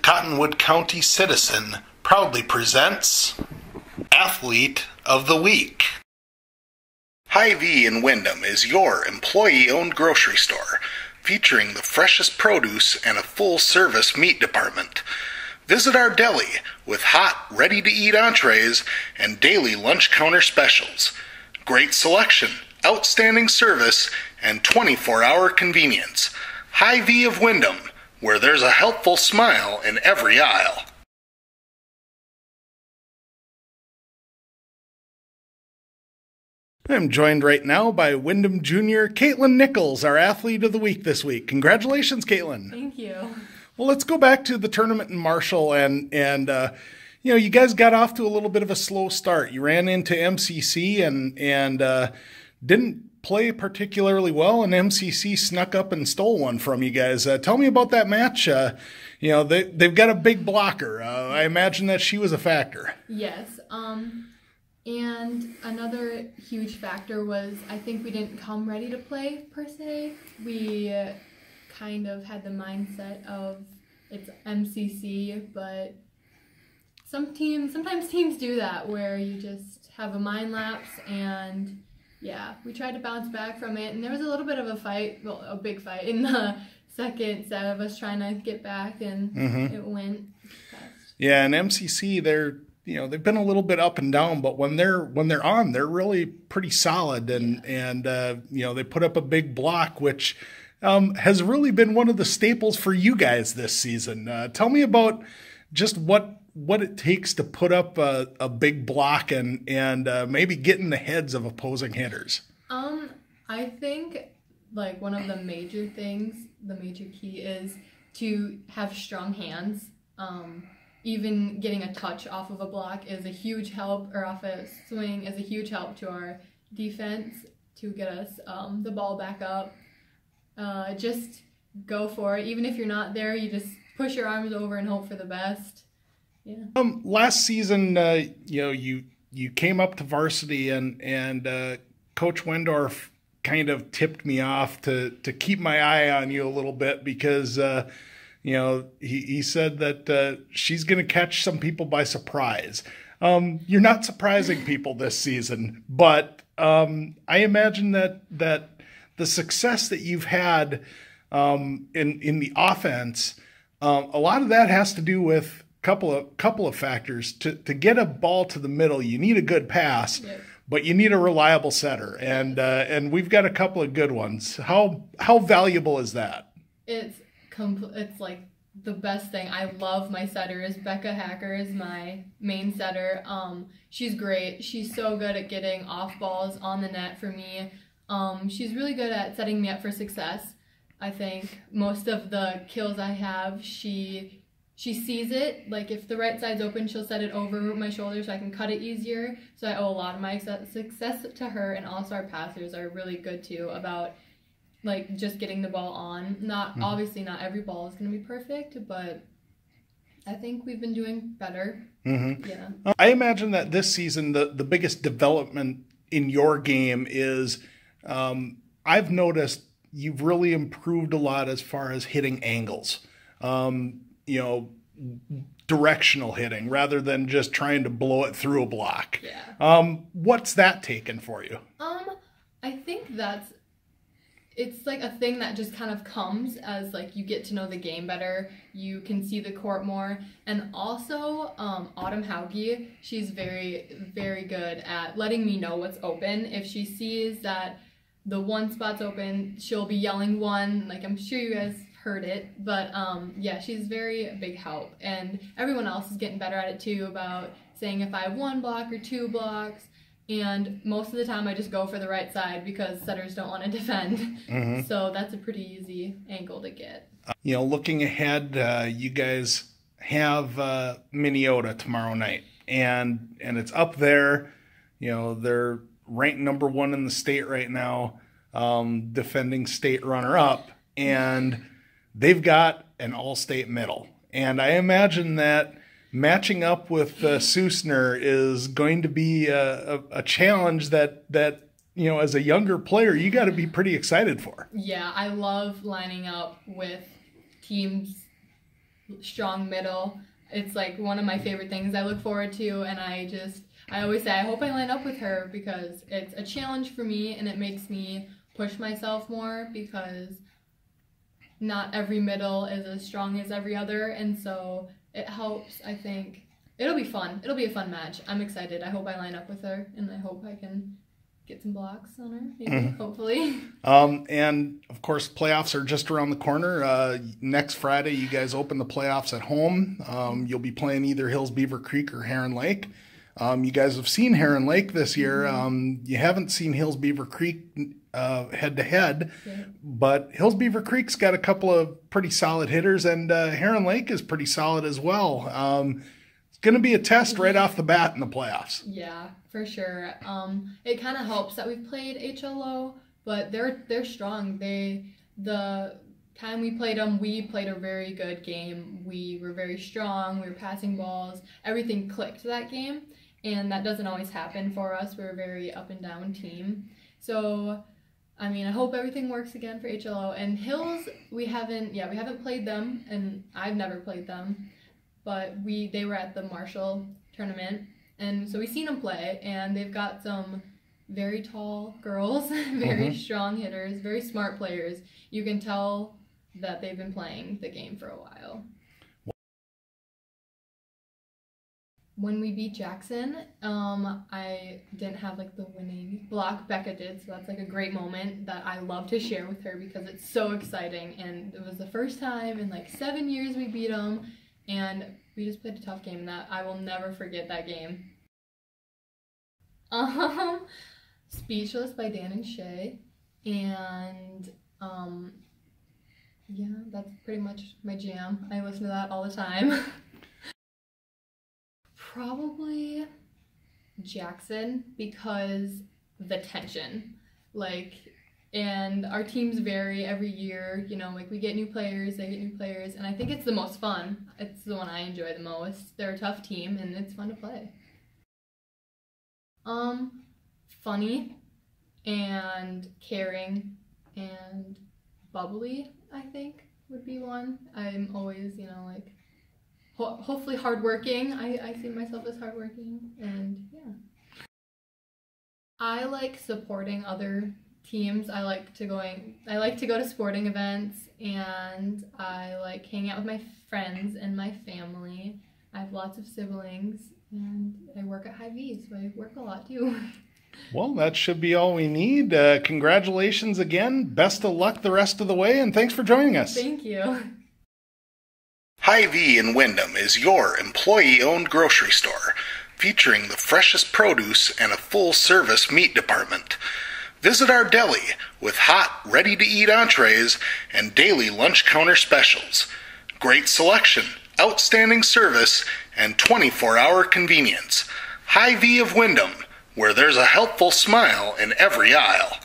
Cottonwood County Citizen proudly presents Athlete of the Week. Hy-Vee in Windham is your employee-owned grocery store, featuring the freshest produce and a full-service meat department. Visit our deli with hot, ready-to-eat entrees and daily lunch counter specials. Great selection, outstanding service, and 24-hour convenience. Hy-Vee of Windham, where there's a helpful smile in every aisle. I'm joined right now by Windham Junior Katelyn Nichols, our Athlete of the Week this week. Congratulations, Katelyn. Thank you. Well, let's go back to the tournament in Marshall, and you guys got off to a little bit of a slow start. You ran into MCC and didn't play particularly well, and MCC snuck up and stole one from you guys. Tell me about that match. They've got a big blocker. I imagine that she was a factor. Yes. And another huge factor was I think we didn't come ready to play, per se. We kind of had the mindset of it's MCC, but sometimes teams do that where you just have a mind lapse, and yeah, we tried to bounce back from it, and there was a little bit of a fight, well, a big fight in the second set of us trying to get back, and it went fast. Yeah, and MCC, they've been a little bit up and down, but when they're on, they're really pretty solid, and they put up a big block, which has really been one of the staples for you guys this season. Tell me about just what it takes to put up a big block and maybe get in the heads of opposing hitters. I think like one of the major things, the major key is to have strong hands. Even getting a touch off of a block is a huge help, or off a swing is a huge help to our defense to get us the ball back up. Just go for it. Even if you're not there, you just push your arms over and hope for the best. Yeah. Last season, you came up to varsity, and Coach Wendorf kind of tipped me off to keep my eye on you a little bit because he said that she's going to catch some people by surprise. You're not surprising people this season, but I imagine that the success that you've had in the offense, a lot of that has to do with couple of factors. To get a ball to the middle, you need a good pass, but you need a reliable setter, and we've got a couple of good ones. How valuable is that? It's like the best thing. I love my setters. Becca Hacker is my main setter. She's great. She's so good at getting off balls on the net for me. She's really good at setting me up for success. I think most of the kills I have, she sees it. Like if the right side's open, she'll set it over my shoulder so I can cut it easier. So I owe a lot of my success to her, and also our passers are really good too about like just getting the ball on. Obviously not every ball is going to be perfect, but I think we've been doing better. Yeah. I imagine that this season the biggest development in your game is I've noticed you've really improved a lot as far as hitting angles. Directional hitting rather than just trying to blow it through a block. Yeah. What's that taken for you? I think it's like a thing that just kind of comes as like you get to know the game better, you can see the court more, and also Autumn Hauge, she's very, very good at letting me know what's open. If she sees that the one spot's open, she'll be yelling one, like I'm sure you guys heard it, but yeah, she's very big help, and everyone else is getting better at it too, about saying if I have one block or two blocks, and most of the time I just go for the right side because setters don't want to defend. So that's a pretty easy angle to get. Looking ahead, you guys have Minnesota tomorrow night, and it's up there. They're ranked number 1 in the state right now, defending state runner-up, and they've got an all-state medal. And I imagine that matching up with Susner is going to be a challenge that as a younger player, you got to be pretty excited for. Yeah, I love lining up with teams strong middle. It's like one of my favorite things I look forward to, and I always say I hope I line up with her because it's a challenge for me and it makes me push myself more because not every middle is as strong as every other, and so it helps. I think it'll be fun. It'll be a fun match. I'm excited. I hope I line up with her, and I hope I can get some blocks on her, maybe, hopefully. And, of course, playoffs are just around the corner. Next Friday, you guys open the playoffs at home. You'll be playing either Hills Beaver Creek or Heron Lake. You guys have seen Heron Lake this year. You haven't seen Hills Beaver Creek head-to-head, but Hills Beaver Creek's got a couple of pretty solid hitters, and Heron Lake is pretty solid as well. It's going to be a test right off the bat in the playoffs. Yeah, for sure. It kind of helps that we've played HLO, but they're strong. The time we played them, we played a very good game. We were very strong. We were passing balls. Everything clicked that game, and that doesn't always happen for us. We're a very up and down team. So, I mean, I hope everything works again for HLO. And Hills, we haven't played them, and I've never played them, but they were at the Marshall tournament, and so we've seen them play, and they've got some very tall girls, very strong hitters, very smart players. You can tell that they've been playing the game for a while. When we beat Jackson, I didn't have like the winning block. Becca did, so that's like a great moment that I love to share with her because it's so exciting, and it was the first time in like 7 years we beat them, and we just played a tough game that I will never forget that game. Speechless by Dan and Shay, and yeah, that's pretty much my jam. I listen to that all the time. Probably Jackson because the tension, and our teams vary every year, like we get new players, they get new players, and I think it's the most fun. It's the one I enjoy the most. They're a tough team, and it's fun to play. Funny and caring and bubbly, I think, would be one. I'm always, hopefully hardworking. I see myself as hardworking, and yeah. I like supporting other teams. I like to go to sporting events, and I like hanging out with my friends and my family. I have lots of siblings, and I work at Hy-Vee, so I work a lot too. Well, that should be all we need. Congratulations again. Best of luck the rest of the way, and thanks for joining us. Thank you. Hy-Vee in Windham is your employee-owned grocery store, featuring the freshest produce and a full-service meat department. Visit our deli with hot, ready-to-eat entrees and daily lunch counter specials. Great selection, outstanding service, and 24-hour convenience. Hy-Vee of Windham, where there's a helpful smile in every aisle.